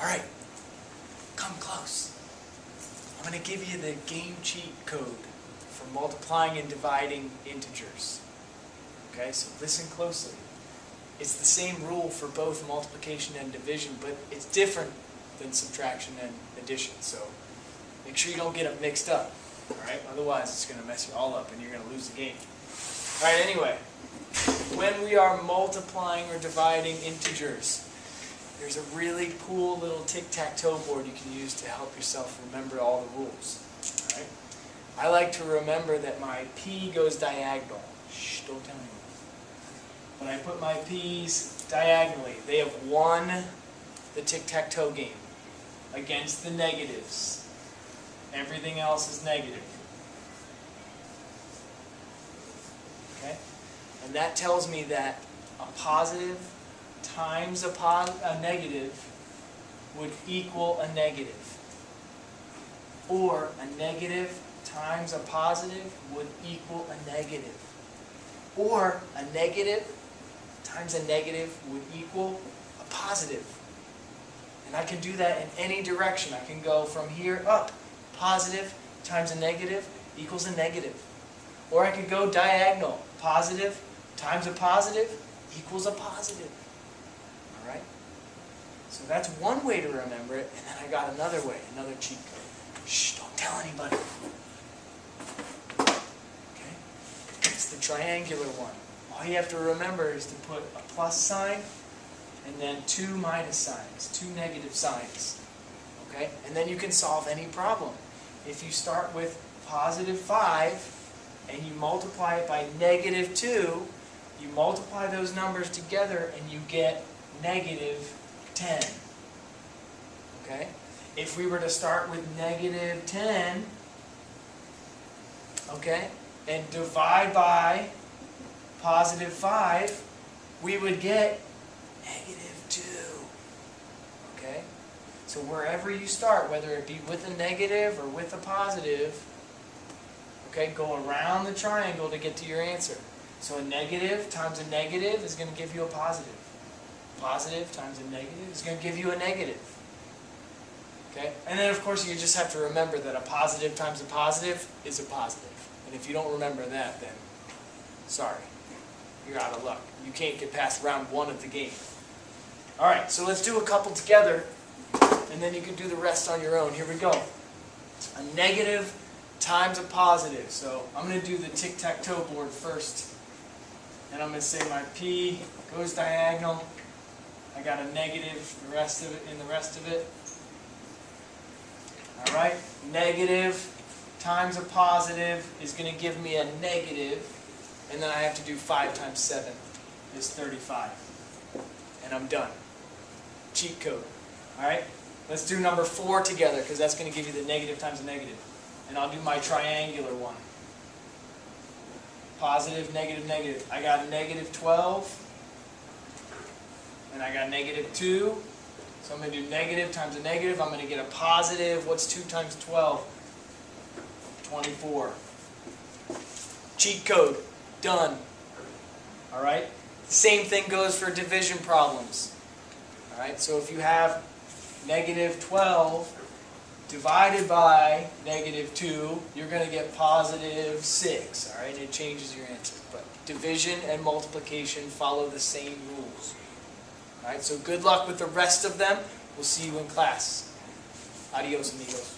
Alright, come close. I'm going to give you the game cheat code for multiplying and dividing integers. Okay, so listen closely. It's the same rule for both multiplication and division, but it's different than subtraction and addition. So make sure you don't get them mixed up. Alright, otherwise it's going to mess you all up and you're going to lose the game. Alright, anyway, when we are multiplying or dividing integers, there's a really cool little tic-tac-toe board you can use to help yourself remember all the rules. Alright? I like to remember that my p goes diagonal. Shh, don't tell anyone. When I put my p's diagonally, they have won the tic-tac-toe game against the negatives. Everything else is negative. Okay? And that tells me that a positive times a negative would equal a negative. Or a negative times a positive would equal a negative. Or a negative times a negative would equal a positive. And I can do that in any direction. I can go from here up. Positive times a negative equals a negative. Or I could go diagonal. Positive times a positive equals a positive. Alright? So that's one way to remember it, and then I got another way, another cheat code. Shh, don't tell anybody. Okay? It's the triangular one. All you have to remember is to put a plus sign and then two minus signs, two negative signs. Okay? And then you can solve any problem. If you start with positive 5 and you multiply it by negative 2, you multiply those numbers together and you get negative 10. Okay? If we were to start with negative 10, okay, and divide by positive 5, we would get negative 2. Okay? So wherever you start, whether it be with a negative or with a positive, okay, go around the triangle to get to your answer. So a negative times a negative is going to give you a positive. Positive times a negative is going to give you a negative. Okay? And then of course you just have to remember that a positive times a positive is a positive. And if you don't remember that, then sorry, you're out of luck. You can't get past round 1 of the game. Alright, so let's do a couple together, and then you can do the rest on your own. Here we go. A negative times a positive. So I'm going to do the tic-tac-toe board first. And I'm going to say my p goes diagonal. I got a negative the rest of it in the rest of it. Alright, negative times a positive is going to give me a negative, and then I have to do 5 times 7 is 35. And I'm done. Cheat code. Alright, let's do number 4 together, because that's going to give you the negative times a negative. And I'll do my triangular one. Positive, negative, negative. I got negative 12, and I got negative 2. So I'm going to do negative times a negative. I'm going to get a positive. What's 2 times 12? 24. Cheat code. Done. Alright? Same thing goes for division problems. Alright? So if you have negative 12 divided by negative 2, you're going to get positive 6. Alright? It changes your answer. But division and multiplication follow the same rules. Alright, so good luck with the rest of them. We'll see you in class. Adios, amigos.